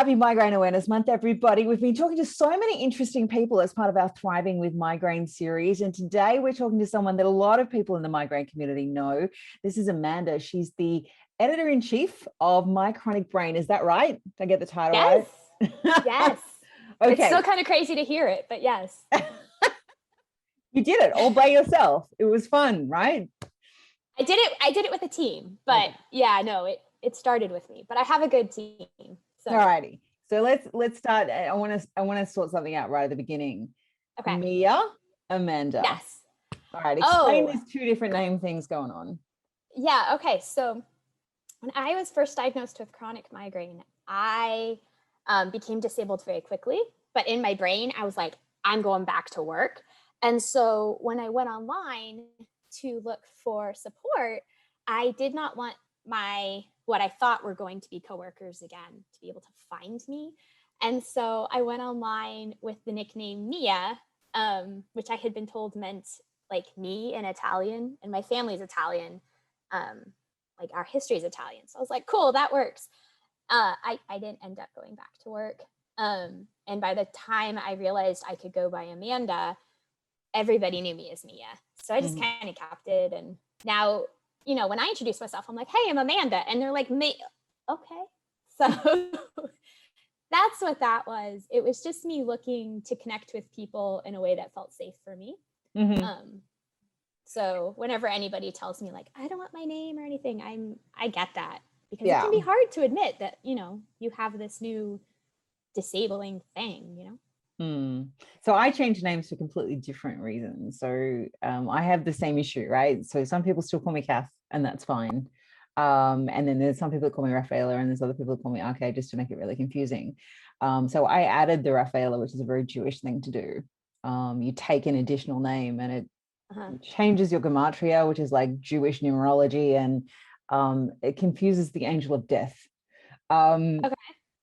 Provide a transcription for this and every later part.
Happy Migraine Awareness Month, everybody. We've been talking to so many interesting people as part of our Thriving with Migraine series. And today we're talking to someone that a lot of people in the migraine community know. This is Amanda. She's the editor-in-chief of My Chronic Brain. Is that right? Did I get the title right? Yes. Okay. It's still kind of crazy to hear it, but yes. You did it all by yourself. It was fun, right? I did it with a team, but okay. Yeah, no, it started with me, but I have a good team. So. All righty. So let's start. I want to sort something out right at the beginning. Okay. Mia, Amanda. Yes. All right. Explain these two different name things going on. Yeah. Okay. So when I was first diagnosed with chronic migraine, I became disabled very quickly, but in my brain, I was like, I'm going back to work. And so when I went online to look for support, I did not want what I thought were going to be coworkers again to be able to find me. And so I went online with the nickname Mia, which I had been told meant like me in Italian, and my family's Italian, like our history is Italian. So I was like, cool, that works. I didn't end up going back to work. And by the time I realized I could go by Amanda, everybody knew me as Mia. So I just kind of kept it. And now, you know, when I introduce myself, I'm like, hey, I'm Amanda. And they're like, me. Okay. So that's what that was. It was just me looking to connect with people in a way that felt safe for me. So whenever anybody tells me like, I don't want my name or anything, I get that, because it can be hard to admit that, you know, you have this new disabling thing, you know? So I changed names for completely different reasons. So I have the same issue, right? So some people still call me Kath, and that's fine. And then there's some people that call me Rafaela, and there's other people that call me RK, just to make it really confusing. So I added the Rafaela, which is a very Jewish thing to do. You take an additional name, and it changes your gematria, which is like Jewish numerology, and it confuses the angel of death.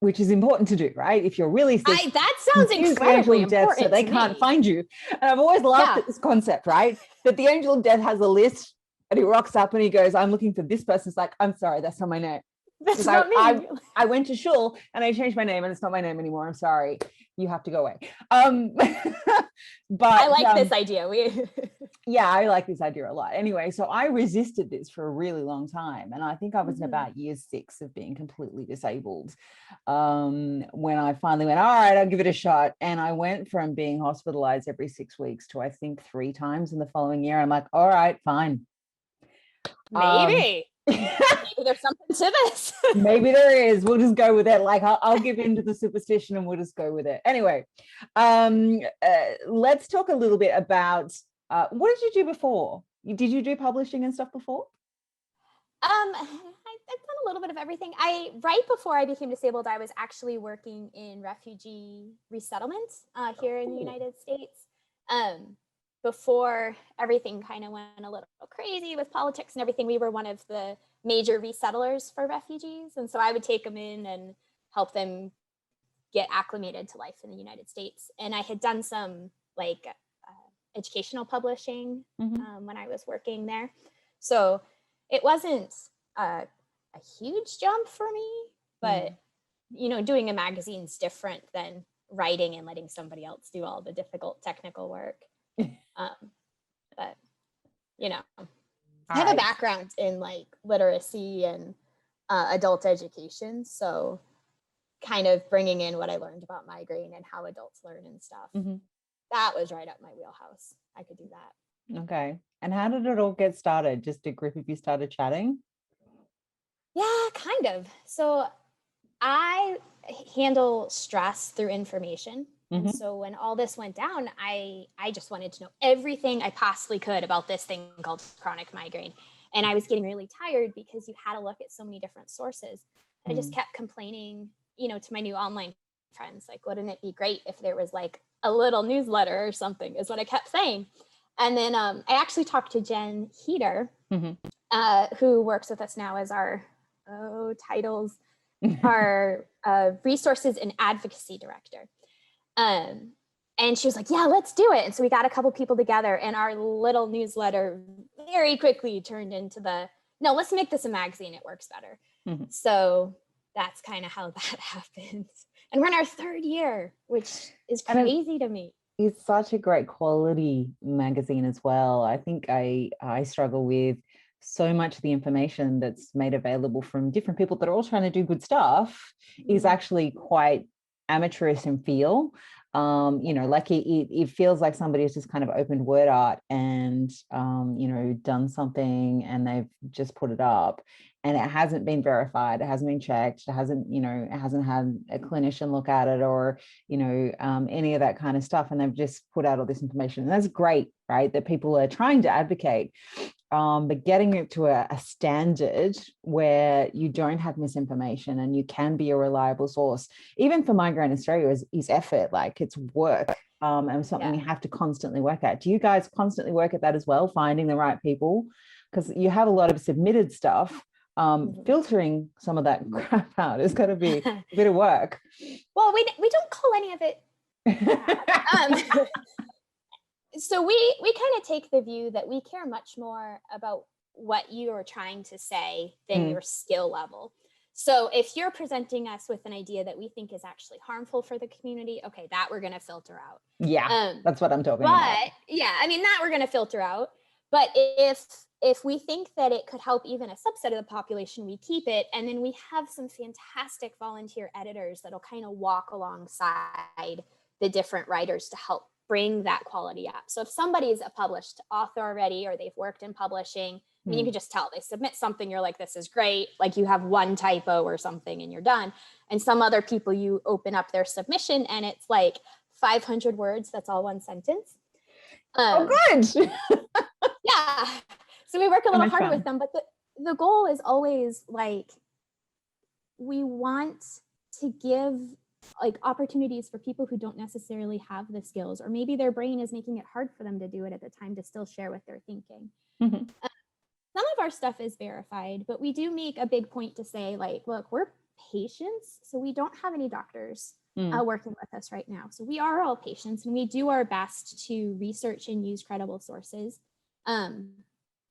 Which is important to do, right? If you're really sick, that sounds incredibly important, so they can't find you. And I've always laughed at this concept, right? That the angel of death has a list, and he rocks up and he goes, "I'm looking for this person." It's like, I'm sorry, that's not my name. That's not me. I went to shul and I changed my name, and it's not my name anymore. I'm sorry. You have to go away. But I like this idea. Yeah, I like this idea a lot. Anyway, so I resisted this for a really long time. And I think I was in about year 6 of being completely disabled when I finally went, all right, I'll give it a shot. And I went from being hospitalized every 6 weeks to, I think, 3 times in the following year. I'm like, all right, fine. Maybe there's something to this. Maybe there is. We'll just go with it. Like I'll give in to the superstition and we'll just go with it. Anyway, let's talk a little bit about what did you do before? Did you do publishing and stuff before? I've done a little bit of everything. Right before I became disabled, I was actually working in refugee resettlement here in the United States. Before everything kind of went a little crazy with politics and everything, we were one of the major resettlers for refugees. And so I would take them in and help them get acclimated to life in the United States. And I had done some like educational publishing when I was working there. So it wasn't a huge jump for me, but you know, doing a magazine's different than writing and letting somebody else do all the difficult technical work. But you know, I have a background in like literacy and adult education, so kind of bringing in what I learned about migraine and how adults learn and stuff. That was right up my wheelhouse. I could do that. Okay. And how did it all get started? Just a group of you started chatting? Yeah, kind of. So I handle stress through information. And so when all this went down, I just wanted to know everything I possibly could about this thing called chronic migraine. And I was getting really tired because you had to look at so many different sources. I just kept complaining, you know, to my new online friends, like, wouldn't it be great if there was like a little newsletter or something, is what I kept saying. And then I actually talked to Jen Heater, who works with us now as our titles, our resources and advocacy director. And she was like, yeah, let's do it. And so we got a couple people together, and our little newsletter very quickly turned into no, let's make this a magazine. It works better. So that's kind of how that happened. And we're in our third year, which is And crazy to me. it's such a great quality magazine as well. I think I struggle with so much of the information that's made available from different people that are all trying to do good stuff is actually quite amateurish in feel. Like it feels like somebody has just kind of opened word art and done something and they've just put it up, and it hasn't been verified, it hasn't been checked, it hasn't had a clinician look at it, or any of that kind of stuff, and they've just put out all this information. And that's great, right, that people are trying to advocate, but getting it to a standard where you don't have misinformation and you can be a reliable source, even for Migraine Australia, is effort, like it's work, and something you have to constantly work at. Do you guys constantly work at that as well, finding the right people? Because you have a lot of submitted stuff. Filtering some of that crap out is going to be a bit of work. Well, we don't call any of it so we kind of take the view that we care much more about what you are trying to say than your skill level. So if you're presenting us with an idea that we think is actually harmful for the community, okay, that we're going to filter out. Yeah, that's what I'm talking about. Yeah, I mean, that we're going to filter out. But if we think that it could help even a subset of the population, we keep it. And then we have some fantastic volunteer editors that'll kind of walk alongside the different writers to help bring that quality up. So if somebody's a published author already, or they've worked in publishing, I mean, you can just tell they submit something, you're like, this is great. Like you have one typo or something and you're done. And some other people, you open up their submission and it's like 500 words. That's all one sentence. Good. Yeah. So we work a little harder with them, but the goal is always like, we want to give like opportunities for people who don't necessarily have the skills, or maybe their brain is making it hard for them to do it at the time, to still share what they're thinking. Some of our stuff is verified, but we do make a big point to say, like, look, we're patients, so we don't have any doctors working with us right now. So we are all patients, and we do our best to research and use credible sources.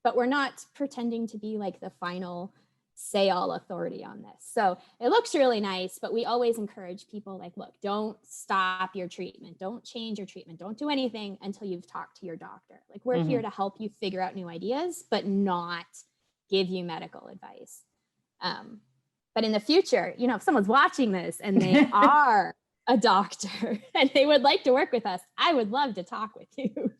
But we're not pretending to be like the final say all authority on this. So it looks really nice, but we always encourage people, like, look, don't stop your treatment. Don't change your treatment. Don't do anything until you've talked to your doctor. Like, we're here to help you figure out new ideas, but not give you medical advice. But in the future, if someone's watching this and they are a doctor and they would like to work with us, I would love to talk with you.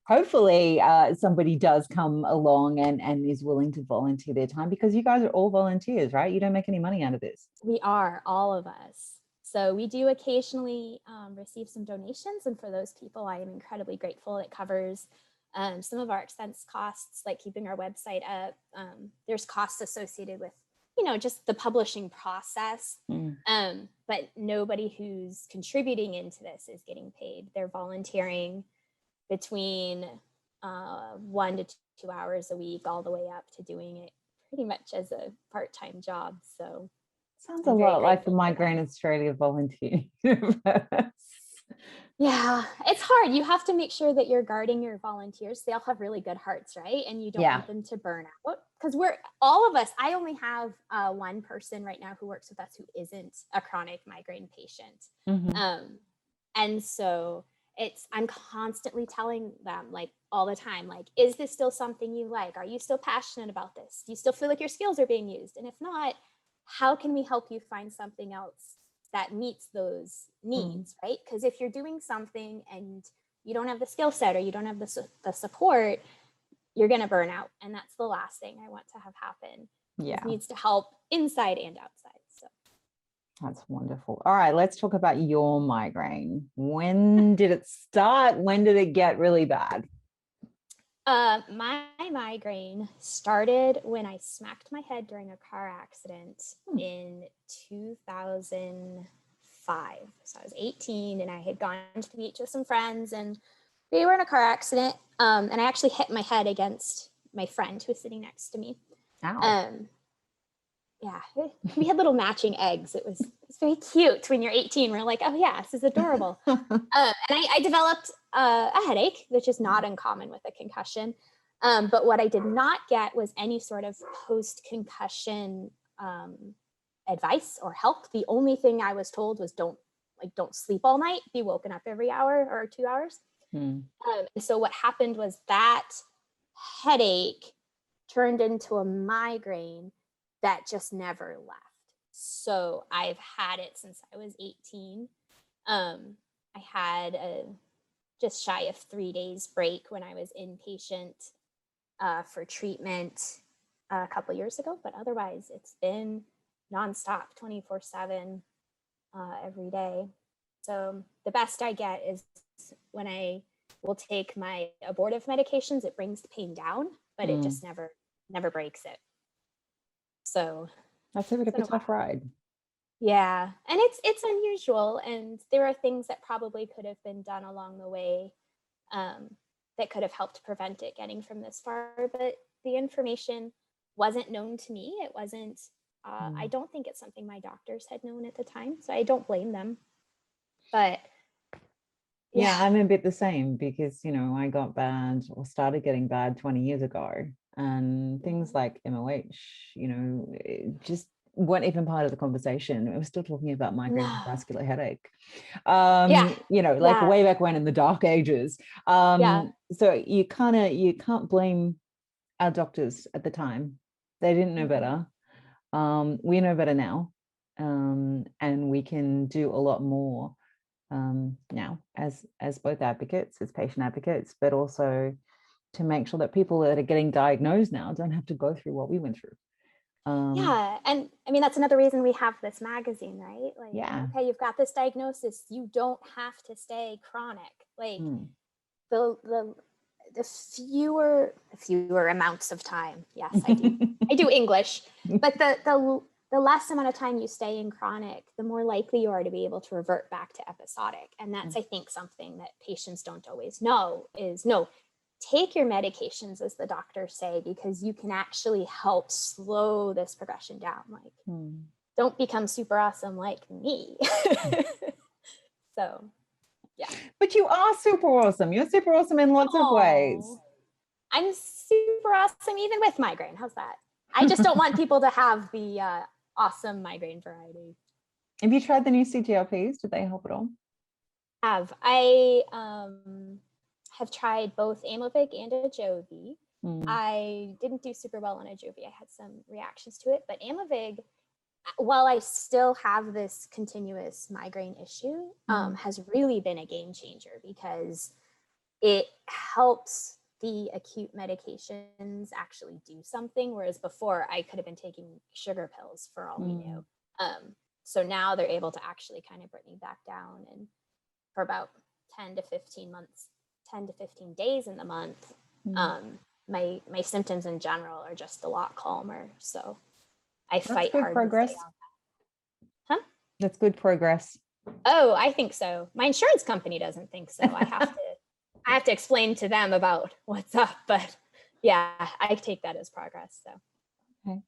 Hopefully somebody does come along and is willing to volunteer their time, because you guys are all volunteers, right? You don't make any money out of this. We are, all of us. So we do occasionally receive some donations. And for those people, I am incredibly grateful. It covers some of our expense costs, like keeping our website up. There's costs associated with, just the publishing process. But nobody who's contributing into this is getting paid. They're volunteering between 1 to 2 hours a week, all the way up to doing it pretty much as a part-time job. So sounds a lot like the Migraine Australia volunteer universe. Yeah, it's hard. You have to make sure that you're guarding your volunteers. They all have really good hearts, right? And you don't want them to burn out, because all of us, I only have one person right now who works with us who isn't a chronic migraine patient. And so I'm constantly telling them, like, all the time, like, is this still something you like? Are you still passionate about this? Do you still feel like your skills are being used? And if not, how can we help you find something else that meets those needs, right? Because if you're doing something and you don't have the skill set, or you don't have the support, you're going to burn out. And that's the last thing I want to have happen. It needs to help inside and outside. So that's wonderful. All right, let's talk about your migraine. When did it start? When did it get really bad? My migraine started when I smacked my head during a car accident in 2005. So I was 18 and I had gone to the beach with some friends, and we were in a car accident. And I actually hit my head against my friend who was sitting next to me. Ow. Yeah, we had little matching eggs. It was very cute. When you're 18, we're like, oh yeah, this is adorable. And I developed a headache, which is not uncommon with a concussion. But what I did not get was any sort of post-concussion advice or help. The only thing I was told was don't sleep all night, be woken up every hour or 2 hours. So what happened was that headache turned into a migraine that just never left. So I've had it since I was 18. I had a just shy of 3 days break when I was inpatient for treatment a couple years ago, but otherwise it's been nonstop, 24/7, every day. So the best I get is when I will take my abortive medications, it brings the pain down, but it just never breaks it. So that's a bit of a tough ride. Yeah, and it's unusual, and there are things that probably could have been done along the way that could have helped prevent it getting from this far, but the information wasn't known to me. It wasn't, I don't think it's something my doctors had known at the time, so I don't blame them. But yeah, I'm a bit the same because, you know, I got bad or started getting bad 20 years ago, and things like MOH, you know, just weren't even part of the conversation. We were still talking about migraine and vascular headache. You know, like way back when in the dark ages. So you can't blame our doctors at the time. They didn't know better. We know better now. And we can do a lot more now as both advocates, as patient advocates, but also to make sure that people that are getting diagnosed now don't have to go through what we went through. And I mean, that's another reason we have this magazine, right? Like, okay, you've got this diagnosis, you don't have to stay chronic. Like the fewer amounts of time. Yes, I do. I do English, but the less amount of time you stay in chronic, the more likely you are to be able to revert back to episodic. And that's, I think, something that patients don't always know is take your medications as the doctors say, because you can actually help slow this progression down. Like, don't become super awesome like me. So, yeah. But you are super awesome. You're super awesome in lots of ways. I'm super awesome even with migraine. How's that? I just don't want people to have the awesome migraine variety. Have you tried the new CGRPs? Did they help at all? I have tried both Aimovig and Ajovy. I didn't do super well on Ajovy. I had some reactions to it, but Aimovig, while I still have this continuous migraine issue, has really been a game changer because it helps the acute medications actually do something, whereas before I could have been taking sugar pills for all we knew. So now they're able to actually kind of bring me back down, and for about 10 to 15 days in the month, my symptoms in general are just a lot calmer. So I fight hard progress. to stay on that. Huh? That's good progress. Oh, I think so. My insurance company doesn't think so. I have to explain to them about what's up, but yeah, I take that as progress. So, okay,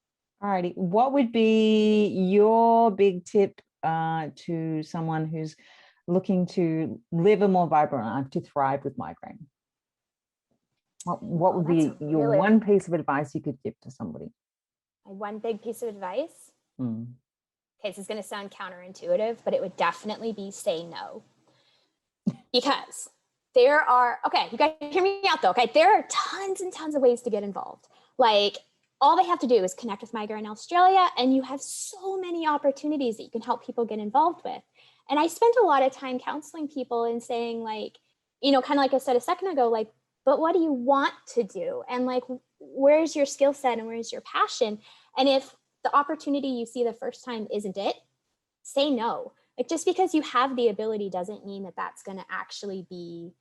alrighty. What would be your big tip to someone who's looking to live a more vibrant life, to thrive with migraine? What would be your one piece of advice you could give to somebody? My one big piece of advice? Okay, this is going to sound counterintuitive, but it would definitely be say no. Because there are, okay, you guys hear me out though, okay? There are tons and tons of ways to get involved. Like, all they have to do is connect with Migraine Australia, and you have so many opportunities that you can help people get involved with. And I spent a lot of time counseling people and saying, like, you know, kind of like I said a second ago, like, but what do you want to do? And like, where's your skill set and where's your passion? And if the opportunity you see the first time isn't it, say no. Like, just because you have the ability doesn't mean that that's going to actually be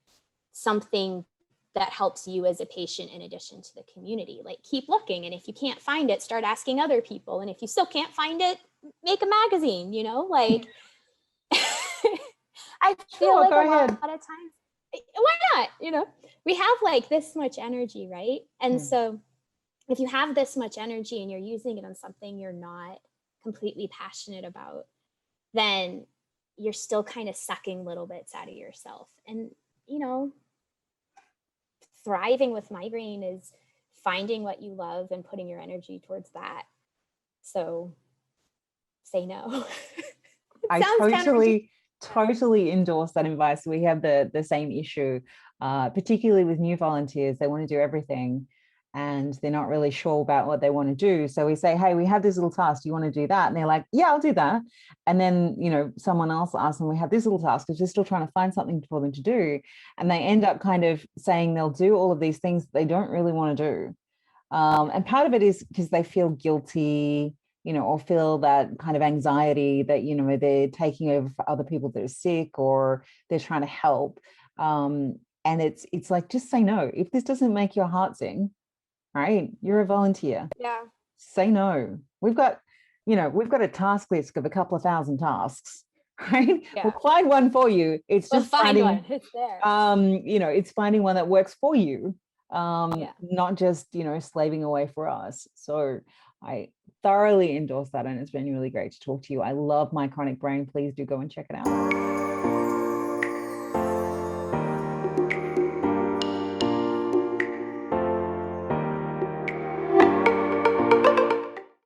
something that helps you as a patient in addition to the community. Like, keep looking. And if you can't find it, start asking other people. And if you still can't find it, make a magazine, you know, like, I feel like a lot of times, why not? You know, we have like this much energy, right? And so if you have this much energy and you're using it on something you're not completely passionate about, then you're still kind of sucking little bits out of yourself. And, you know, thriving with migraine is finding what you love and putting your energy towards that. So say no. I totally endorse that advice. We have the same issue, particularly with new volunteers. They want to do everything and they're not really sure about what they want to do. So we say, hey, we have this little task. Do you want to do that? And they're like, yeah, I'll do that. And then, you know, someone else asks them, we have this little task because they're still trying to find something for them to do. And they end up kind of saying they'll do all of these things they don't really want to do. And part of it is because they feel guilty, you know, or feel that kind of anxiety that, you know, they're taking over for other people that are sick or they're trying to help. And it's like, just say no. If this doesn't make your heart sing, right? You're a volunteer. Yeah. Say no. We've got a task list of a couple of thousand tasks, right? Yeah. We'll find one for you. It's just finding one. It's there. You know, it's finding one that works for you. Not just, you know, slaving away for us. So I thoroughly endorse that. And it's been really great to talk to you. I love My Chronic Brain. Please do go and check it out.